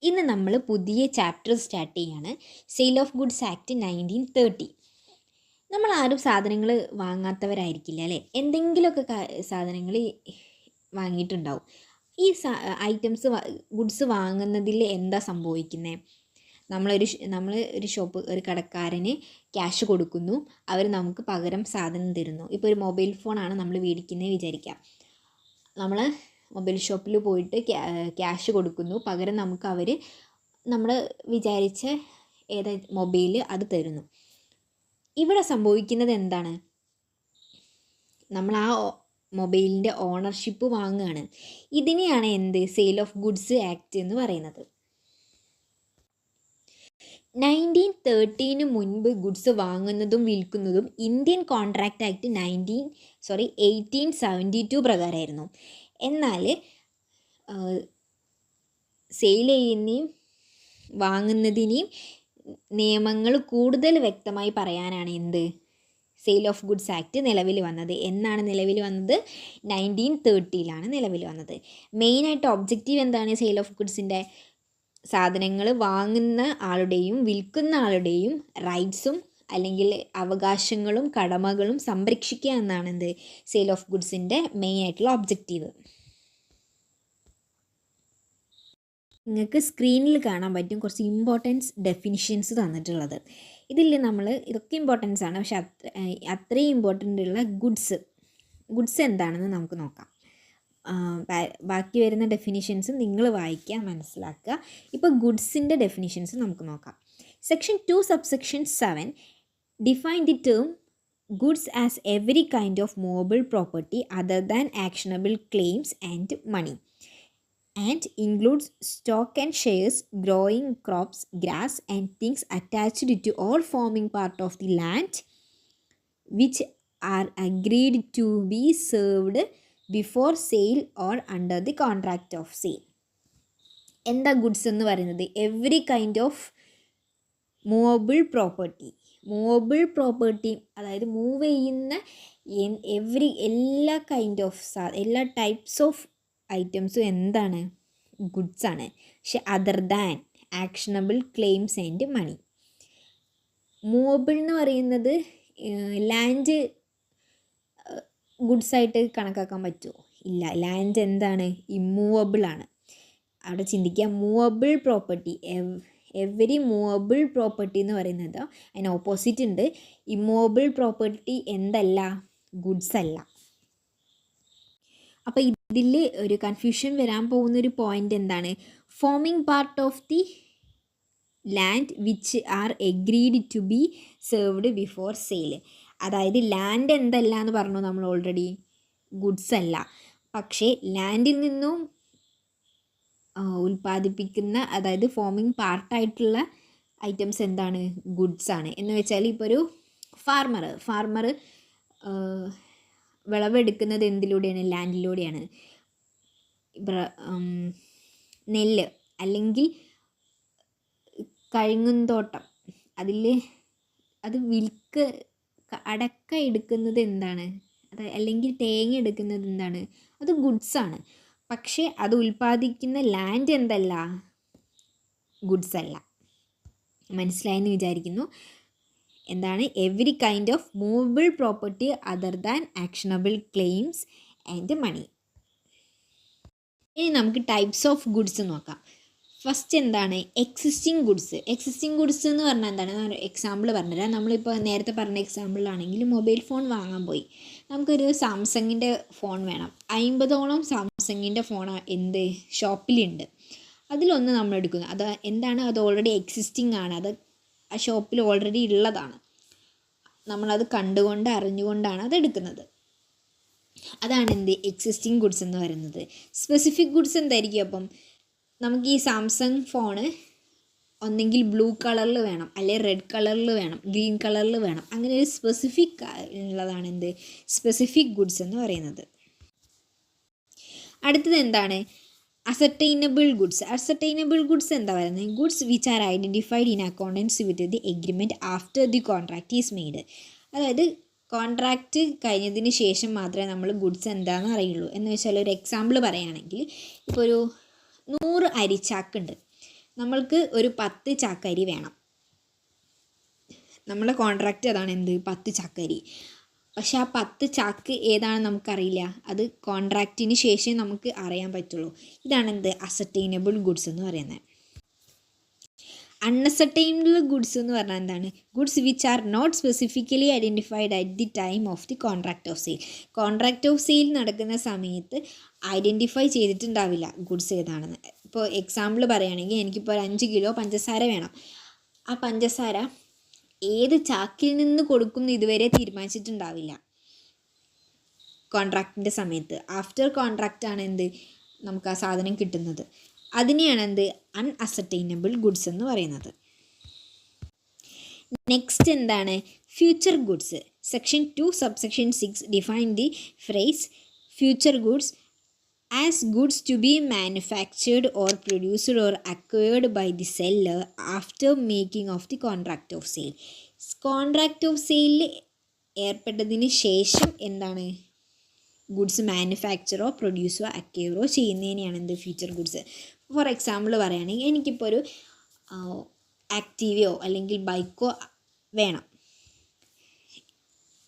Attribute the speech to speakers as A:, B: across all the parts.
A: ഇന്ന് നമ്മൾ പുതിയ ചാപ്റ്റർ സ്റ്റാർട്ട് ചെയ്യാണ്. Sale of goods act 1930. നമ്മൾ ആരും സാധനങ്ങൾ വാങ്ങാത്തവരായിരിക്കില്ല അല്ലേ? എന്തെങ്കിലുമൊക്കെ സാധനങ്ങൾ വാങ്ങിയിട്ടുണ്ടാവും. ഈ ഐറ്റംസ് ഗുഡ്സ് വാങ്ങുന്നതിൽ എന്താ സംഭവിക്കുന്നത്? നമ്മൾ ഒരു ഷോപ്പ്, ഒരു കടക്കാരന് ക്യാഷ് കൊടുക്കുന്നു, അവർ നമുക്ക് പകരം സാധനം തരുന്നു. ഇപ്പോൾ ഒരു മൊബൈൽ ഫോണാണ് നമ്മൾ മേടിക്കുന്നത് വിചാരിക്കാം. നമ്മൾ മൊബൈൽ ഷോപ്പിൽ പോയിട്ട് ക്യാഷ് കൊടുക്കുന്നു, പകരം നമുക്ക് അവർ നമ്മൾ വിചാരിച്ച മൊബൈൽ അത് തരുന്നു. ഇവിടെ സംഭവിക്കുന്നത് എന്താണ്? നമ്മൾ ആ മൊബൈലിൻ്റെ ഓണർഷിപ്പ് വാങ്ങുകയാണ്. ഇതിനെയാണ് സെയിൽ ഓഫ് ഗുഡ്സ് ആക്ട് എന്ന് പറയുന്നത്. 1913 മുൻപ് ഗുഡ്സ് വാങ്ങുന്നതും വിൽക്കുന്നതും ഇന്ത്യൻ കോൺട്രാക്റ്റ് ആക്ട് 1872 പ്രകാരമായിരുന്നു. എന്നാൽ സെയിൽ ചെയ്യുന്നതും വാങ്ങുന്നതിനെയും നിയമങ്ങൾ കൂടുതൽ വ്യക്തമായി പറയാനാണ് സെയിൽ ഓഫ് ഗുഡ്സ് ആക്ട് നിലവിൽ വന്നത്. എന്നാണ് നിലവിൽ വന്നത്? 1930 നിലവിൽ വന്നത്. മെയിനായിട്ട് ഒബ്ജക്റ്റീവ് എന്താണ് സെയിൽ ഓഫ് ഗുഡ്സിൻ്റെ? സാധനങ്ങൾ വാങ്ങുന്ന ആളുടെയും വിൽക്കുന്ന ആളുടെയും റൈറ്റ്സും അല്ലെങ്കിൽ അവകാശങ്ങളും കടമകളും സംരക്ഷിക്കുക എന്നാണ് സെയിൽ ഓഫ് ഗുഡ്സിൻ്റെ മെയിനായിട്ടുള്ള ഒബ്ജക്റ്റീവ്. നിങ്ങൾക്ക് സ്ക്രീനിൽ കാണാൻ പറ്റും കുറച്ച് ഇമ്പോർട്ടൻസ് ഡെഫിനിഷൻസ് തന്നിട്ടുള്ളത്. ഇതൊക്കെ ഇമ്പോർട്ടൻസ് ആണ്, പക്ഷെ അത്രയും ഇമ്പോർട്ടൻ്റ് ഉള്ള ഗുഡ്സ് എന്താണെന്ന് നമുക്ക് നോക്കാം. ബാക്കി വരുന്ന ഡെഫിനിഷൻസ് നിങ്ങൾ വായിക്കുക, മനസ്സിലാക്കുക. ഇപ്പോൾ ഗുഡ്സിൻ്റെ ഡെഫിനിഷൻസ് നമുക്ക് നോക്കാം. Section 2 subsection 7 define the term goods as every kind of movable property other than actionable claims and money and includes stock and shares, growing crops, grass and things attached to or forming part of the land which are agreed to be served before sale or under the contract of sale. എന്താ ഗുഡ്സ് എന്ന് പറയുന്നത്? Every kind of movable property അതായത് move ചെയ്യുന്ന എല്ലാ kind of എല്ലാ types of ഐറ്റംസും എന്താണ്? ഗുഡ്സാണ്. പക്ഷെ other than actionable claims and money. Movable എന്ന് പറയുന്നത് ലാൻഡ് ഗുഡ്സായിട്ട് കണക്കാക്കാൻ പറ്റുമോ? ഇല്ല. ലാൻഡ് എന്താണ്? ഇമ്മൂവബിൾ ആണ്. അവിടെ ചിന്തിക്കുക, movable property, every movable property എന്ന് പറയുന്നത് അതിന് ഓപ്പോസിറ്റ് ഉണ്ട്. ഇമ്മൂവബിൾ പ്രോപ്പർട്ടി എന്തല്ല? ഗുഡ്സ് അല്ല. അപ്പോൾ ഇതിൽ ഒരു കൺഫ്യൂഷൻ വരാൻ പോകുന്നൊരു പോയിൻ്റ് എന്താണ്? Forming part of the land which are agreed to be served before sale. അതായത് ലാൻഡ് എന്തല്ല എന്ന് പറഞ്ഞു നമ്മൾ ഓൾറെഡി? ഗുഡ്സ് അല്ല. പക്ഷേ ലാൻഡിൽ നിന്നും ഉൽപ്പാദിപ്പിക്കുന്ന, അതായത് ഫോമിങ് പാർട്ടായിട്ടുള്ള ഐറ്റംസ് എന്താണ്? ഗുഡ്സ് ആണ്. എന്ന് വെച്ചാൽ ഇപ്പോൾ ഒരു ഫാർമർ വിളവെടുക്കുന്നത് എന്തിലൂടെയാണ്? ലാൻഡിലൂടെയാണ്. നെല്ല് അല്ലെങ്കിൽ കഴുങ്ങുന്തോട്ടം, അത് അടക്ക എടുക്കുന്നത് എന്താണ്? അല്ലെങ്കിൽ തേങ്ങ എടുക്കുന്നത് എന്താണ്? അത് ഗുഡ്സാണ്. പക്ഷേ അത് ഉൽപ്പാദിക്കുന്ന ലാൻഡ് എന്തല്ല? ഗുഡ്സ് അല്ല. മനസ്സിലായെന്ന് വിചാരിക്കുന്നു. എന്താണ്? Every kind of movable property other than actionable claims and money. ഇനി നമുക്ക് ടൈപ്സ് ഓഫ് ഗുഡ്സ് നോക്കാം. ഫസ്റ്റ് എന്താണ്? എക്സിസ്റ്റിംഗ് ഗുഡ്സ് എന്ന് പറഞ്ഞാൽ എന്താണ്? ഞാൻ എക്സാമ്പിൾ പറഞ്ഞുതരാം. നമ്മളിപ്പോൾ നേരത്തെ പറഞ്ഞ എക്സാമ്പിളാണെങ്കിൽ മൊബൈൽ ഫോൺ വാങ്ങാൻ പോയി. നമുക്കൊരു സാംസങ്ങിൻ്റെ ഫോൺ വേണം. 50ഓളം സാംസങ്ങിൻ്റെ ഫോൺ ഷോപ്പിലുണ്ട്. അതിലൊന്ന് നമ്മൾ എടുക്കുന്നു. അത് എന്താണ്? അത് ഓൾറെഡി എക്സിസ്റ്റിംഗ് ആണ്. അത് ആ ഷോപ്പിൽ ഓൾറെഡി ഉള്ളതാണ്. നമ്മളത് കണ്ടുകൊണ്ട് അറിഞ്ഞുകൊണ്ടാണ് അത് എടുക്കുന്നത്. അതാണ് എക്സിസ്റ്റിംഗ് ഗുഡ്സ് എന്ന് പറയുന്നത്. സ്പെസിഫിക് ഗുഡ്സ് എന്തായിരിക്കും? അപ്പം നമുക്ക് ഈ സാംസങ് ഫോണ് ഒന്നെങ്കിൽ ബ്ലൂ കളറിൽ വേണം, അല്ലെങ്കിൽ റെഡ് കളറിൽ വേണം, ഗ്രീൻ കളറിൽ വേണം. അങ്ങനെ ഒരു സ്പെസിഫിക് ഉള്ളതാണ് സ്പെസിഫിക് ഗുഡ്സ് എന്ന് പറയുന്നത്. അടുത്തത് എന്താണ്? അസർട്ടൈനബിൾ ഗുഡ്സ് എന്താ പറയുന്നത്? Goods which R identified in accordance with the agreement after the contract is made. അതായത് കോൺട്രാക്റ്റ് കഴിഞ്ഞതിന് ശേഷം മാത്രമേ നമ്മൾ ഗുഡ്സ് എന്താണെന്ന് അറിയുള്ളൂ. എന്ന് വെച്ചാൽ ഒരു എക്സാമ്പിൾ പറയുകയാണെങ്കിൽ, ഇപ്പോൾ ഒരു 100 അരിച്ചാക്കുണ്ട്. നമ്മൾക്ക് ഒരു 10 ചാക്കരി വേണം. നമ്മളെ കോൺട്രാക്റ്റ് അതാണ്, എന്ത് 10 ചാക്കരി. പക്ഷെ ആ 10 ചാക്ക് ഏതാണെന്ന് നമുക്കറിയില്ല. അത് കോൺട്രാക്റ്റിന് ശേഷം നമുക്ക് അറിയാൻ പറ്റുള്ളൂ. ഇതാണ് എന്ത് അസർട്ടൈനബിൾ ഗുഡ്സ് എന്ന് പറയുന്നത്. അൺഅസർട്ടൈനബിൾ ഗുഡ്സ് എന്ന് പറഞ്ഞാൽ എന്താണ്? Goods which are not specifically identified at the time of the contract of sale. Contract of sale നടക്കുന്ന സമയത്ത് ഐഡൻറ്റിഫൈ ചെയ്തിട്ടുണ്ടാവില്ല ഗുഡ്സ് ഏതാണെന്ന്. ഇപ്പോൾ എക്സാമ്പിൾ പറയുകയാണെങ്കിൽ എനിക്കിപ്പോൾ ഒരു 5 കിലോ പഞ്ചസാര വേണം. ആ പഞ്ചസാര ഏത് ചാക്കിൽ നിന്ന് കൊടുക്കും ഇതുവരെ തീരുമാനിച്ചിട്ടുണ്ടാവില്ല കോൺട്രാക്റ്റിൻ്റെ സമയത്ത്. ആഫ്റ്റർ കോൺട്രാക്റ്റാണ് എന്ത് നമുക്ക് ആ സാധനം കിട്ടുന്നത്. അതിനെയാണ് എന്ത് അൺഅസർട്ടൈനബിൾ ഗുഡ്സ് എന്ന് പറയുന്നത്. നെക്സ്റ്റ് എന്താണ്? Future goods. Section 2 subsection 6 define the phrase future goods as goods to be manufactured or produced or acquired by the seller after making of the contract of sale. Contract of സെയിലിൽ ഏർപ്പെട്ടതിന് ശേഷം എന്താണ് goods മാനുഫാക്ചറോ പ്രൊഡ്യൂസോ അക്വയറോ ചെയ്യുന്നതിനെയാണ് എന്ത് future goods. For example പറയുകയാണെങ്കിൽ എനിക്കിപ്പോൾ ഒരു ആക്റ്റീവയോ അല്ലെങ്കിൽ ബൈക്കോ വേണം.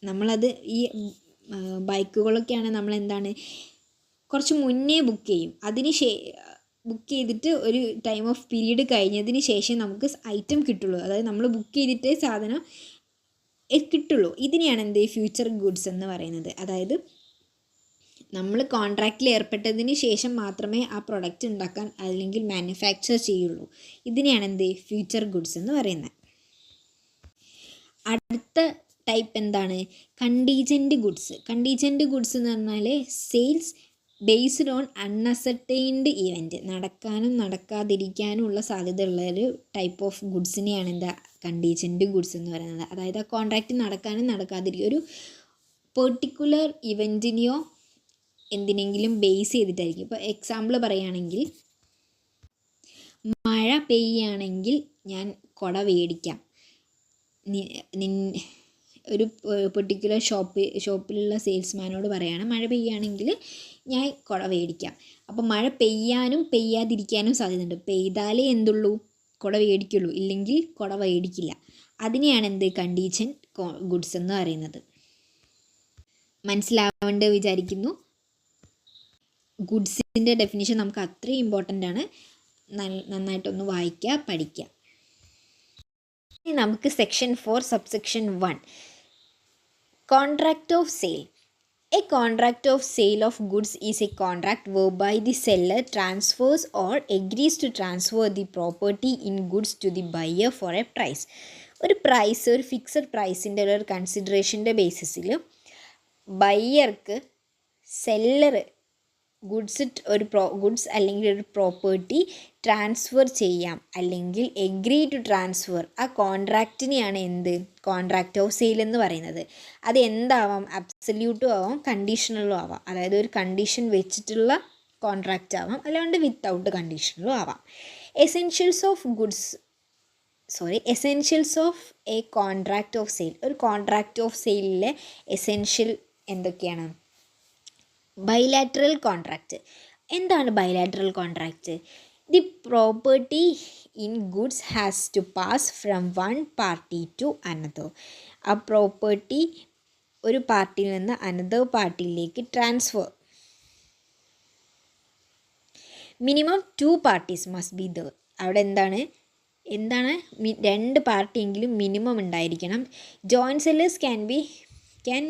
A: നമ്മളത് ഈ ബൈക്കുകളൊക്കെയാണ് നമ്മളെന്താണ് കുറച്ച് മുന്നേ ബുക്ക് ചെയ്യും. ബുക്ക് ചെയ്തിട്ട് ഒരു ടൈം ഓഫ് പീരീഡ് കഴിഞ്ഞതിന് ശേഷം നമുക്ക് ഐറ്റം കിട്ടുള്ളൂ. അതായത് നമ്മൾ ബുക്ക് ചെയ്തിട്ടേ സാധനം കിട്ടുള്ളൂ. ഇതിനെയാണ് എന്ത് ഫ്യൂച്ചർ ഗുഡ്സ് എന്ന് പറയുന്നത്. അതായത് നമ്മൾ കോൺട്രാക്റ്റിൽ ഏർപ്പെട്ടതിന് ശേഷം മാത്രമേ ആ പ്രൊഡക്റ്റ് ഉണ്ടാക്കാൻ അല്ലെങ്കിൽ മാനുഫാക്ചർ ചെയ്യുള്ളൂ. ഇതിനെയാണ് എന്ത് ഫ്യൂച്ചർ ഗുഡ്സ് എന്ന് പറയുന്നത്. അടുത്ത ടൈപ്പ് എന്താണ്? Contingent goods. കണ്ടീജൻറ്റ് ഗുഡ്സ് എന്ന് പറഞ്ഞാൽ സെയിൽസ് ബേസ്ഡ് ഓൺ അൺഅസർട്ടൈൻഡ് ഇവൻറ്റ്. നടക്കാനും നടക്കാതിരിക്കാനും ഉള്ള സാധ്യതയുള്ളൊരു ടൈപ്പ് ഓഫ് ഗുഡ്സിനെയാണ് എന്താ കണ്ടീജൻറ്റ് ഗുഡ്സ് എന്ന് പറയുന്നത്. അതായത് ആ കോൺട്രാക്റ്റ് നടക്കാനും നടക്കാതിരിക്കും ഒരു പെർട്ടിക്കുലർ ഇവൻറ്റിനെയോ എന്തിനെങ്കിലും ബേസ് ചെയ്തിട്ടായിരിക്കും. ഇപ്പോൾ എക്സാമ്പിൾ പറയുകയാണെങ്കിൽ മഴ പെയ്യുകയാണെങ്കിൽ ഞാൻ കുട മേടിക്കാം. ഒരു പെർട്ടിക്കുലർ ഷോപ്പിലുള്ള സെയിൽസ്മാനോട് പറയുകയാണ് മഴ പെയ്യുകയാണെങ്കിൽ ഞാൻ കുട മേടിക്കാം. അപ്പോൾ മഴ പെയ്യാനും പെയ്യാതിരിക്കാനും സാധ്യതയുണ്ട്. പെയ്താലേ എന്തുള്ളൂ കുട മേടിക്കുള്ളൂ, ഇല്ലെങ്കിൽ കുട മേടിക്കില്ല. അതിനെയാണ് എന്ത് കണ്ടീജൻറ്റ് ഗുഡ്സ് എന്ന് പറയുന്നത്. മനസ്സിലാവേണ്ടത് വിചാരിക്കുന്നു. ഗുഡ്സിൻ്റെ ഡെഫിനിഷൻ നമുക്ക് അത്രയും ഇമ്പോർട്ടൻ്റ് ആണ്. നന്നായിട്ടൊന്ന് വായിക്കുക, പഠിക്കുക. നമുക്ക് section 4 subsection 1 contract of sale. A contract of sale of goods is a contract whereby the seller transfers or agrees to transfer the property in goods to the buyer for a price. ഒരു fixed പ്രൈസിൻ്റെ ഒരു കൺസിഡറേഷൻ്റെ ബേസിസിൽ ബയ്യർക്ക് seller goods അല്ലെങ്കിൽ ഒരു property transfer ചെയ്യാം അല്ലെങ്കിൽ agree to transfer. ആ കോൺട്രാക്റ്റിനെയാണ് എന്ത് contract of sale എന്ന് പറയുന്നത്. അത് എന്താവാം? അബ്സല്യൂട്ടും ആവാം, കണ്ടീഷണലും ആവാം. അതായത് ഒരു കണ്ടീഷൻ വെച്ചിട്ടുള്ള കോൺട്രാക്റ്റ് ആവാം, അല്ലാണ്ട് വിത്തൗട്ട് കണ്ടീഷണലും ആവാം. Essentials of a contract of sale. ഒരു കോൺട്രാക്റ്റ് ഓഫ് സെയിലിലെ എസെൻഷ്യൽ എന്തൊക്കെയാണ്? Bilateral contract. എന്താണ് bilateral contract? The property in goods has to pass from one party to another. ആ പ്രോപ്പർട്ടി ഒരു പാർട്ടിയിൽ നിന്ന് അനദർ പാർട്ടിയിലേക്ക് transfer. Minimum 2 parties must be there. അവിടെ എന്താണ് 2 പാർട്ടിയെങ്കിലും മിനിമം ഉണ്ടായിരിക്കണം. Joint sellers can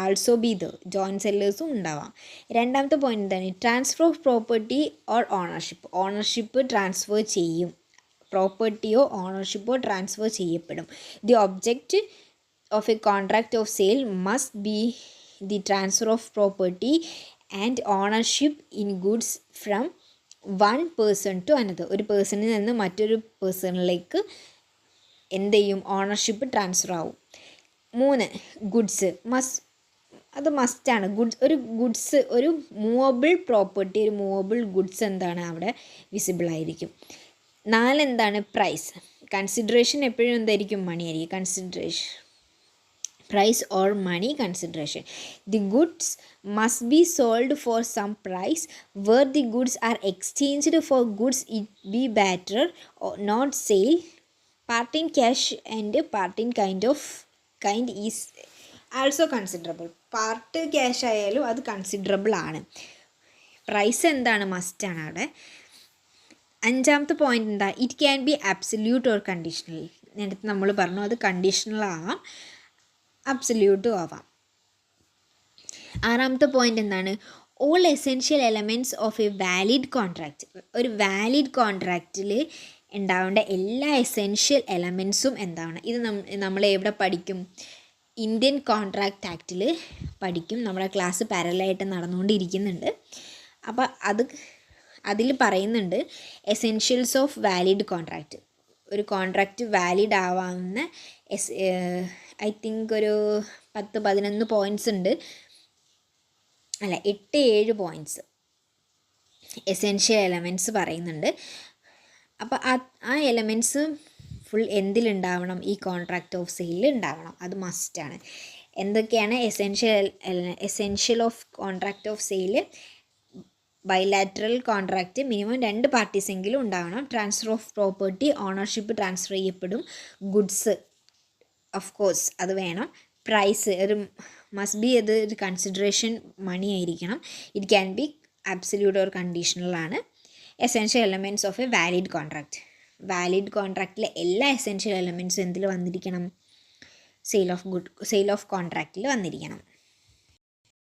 A: also be there. Joint സെല്ലേഴ്സും ഉണ്ടാവാം. രണ്ടാമത്തെ പോയിന്റ് എന്താണ്? Transfer of property or ownership transfer ചെയ്യും. പ്രോപ്പർട്ടിയോ ഓണർഷിപ്പോ ട്രാൻസ്ഫർ ചെയ്യപ്പെടും. The object of a contract of sale must be the transfer of property and ownership in goods from one person to another. ഒരു പേഴ്സണിൽ നിന്ന് മറ്റൊരു പേഴ്സണിലേക്ക് എന്ത് ചെയ്യും? ഓണർഷിപ്പ് ട്രാൻസ്ഫർ ആവും. 3 ഗുഡ്സ് അത് മസ്റ്റാണ്. ഒരു മൂവബിൾ പ്രോപ്പർട്ടി, ഒരു മൂവബിൾ ഗുഡ്സ് എന്താണ് അവിടെ വിസിബിൾ ആയിരിക്കും. 4 എന്താണ്? പ്രൈസ്. കൺസിഡറേഷൻ എപ്പോഴും എന്തായിരിക്കും? മണി ആയിരിക്കും. price or money consideration. The goods must be sold for some price. Where the goods are exchanged for goods, it be better or not sale. Part in cash and part in kind is also considerable. Part cash ആയാലും അത് considerable ആണ്. Price എന്താണ്, മസ്റ്റാണ് അവിടെ. അഞ്ചാമത്തെ point എന്താ, it can be absolute or conditional. നേരത്തെ നമ്മൾ പറഞ്ഞു അത് കണ്ടീഷണൽ ആവാം, അബ്സല്യൂട്ടും ആവാം. ആറാമത്തെ പോയിന്റ് എന്താണ്, all essential elements of a valid contract. ഒരു വാലിഡ് കോൺട്രാക്റ്റിൽ ഉണ്ടാവേണ്ട എല്ലാ എസെൻഷ്യൽ എലമെൻറ്റ്സും എന്താണ്. ഇത് നമ്മൾ എവിടെ പഠിക്കും, ഇന്ത്യൻ കോൺട്രാക്റ്റ് ആക്റ്റിൽ പഠിക്കും. നമ്മുടെ ക്ലാസ് പാരലായിട്ട് നടന്നുകൊണ്ടിരിക്കുന്നുണ്ട്. അപ്പോൾ അതിൽ പറയുന്നുണ്ട് എസെൻഷ്യൽസ് ഓഫ് വാലിഡ് കോൺട്രാക്റ്റ്. ഒരു കോൺട്രാക്റ്റ് വാലിഡ് ആവാവുന്ന ഐ തിങ്ക് ഒരു 10-11 പോയിൻറ്റ്സ് ഉണ്ട്, അല്ല 8-7 പോയിൻറ്റ്സ് എസെൻഷ്യൽ എലമെൻറ്റ്സ് പറയുന്നുണ്ട്. അപ്പോൾ ആ എലമെൻറ്റ്സ് ഫുൾ എന്തിലുണ്ടാവണം, ഈ കോൺട്രാക്റ്റ് ഓഫ് സെയിൽ ഉണ്ടാവണം, അത് മസ്റ്റാണ്. എന്തൊക്കെയാണ് essential of contract of sale? Bilateral contract minimum 2 പാർട്ടീസെങ്കിലും ഉണ്ടാവണം. Transfer of property, ownership transfer ചെയ്യപ്പെടും. ഗുഡ്സ് ഓഫ് കോഴ്സ് അത് വേണം. പ്രൈസ് ഒരു മസ്റ്റ് ബി, അത് ഒരു കൺസിഡറേഷൻ മണി ആയിരിക്കണം. It can be absolute or conditional ആണ്. Essential elements of a valid contract. Valid കോൺട്രാക്റ്റിലെ എല്ലാ എസെൻഷ്യൽ എലമെൻറ്റ്സും എന്തിൽ വന്നിരിക്കണം, സെയിൽ ഓഫ് കോൺട്രാക്റ്റിൽ വന്നിരിക്കണം.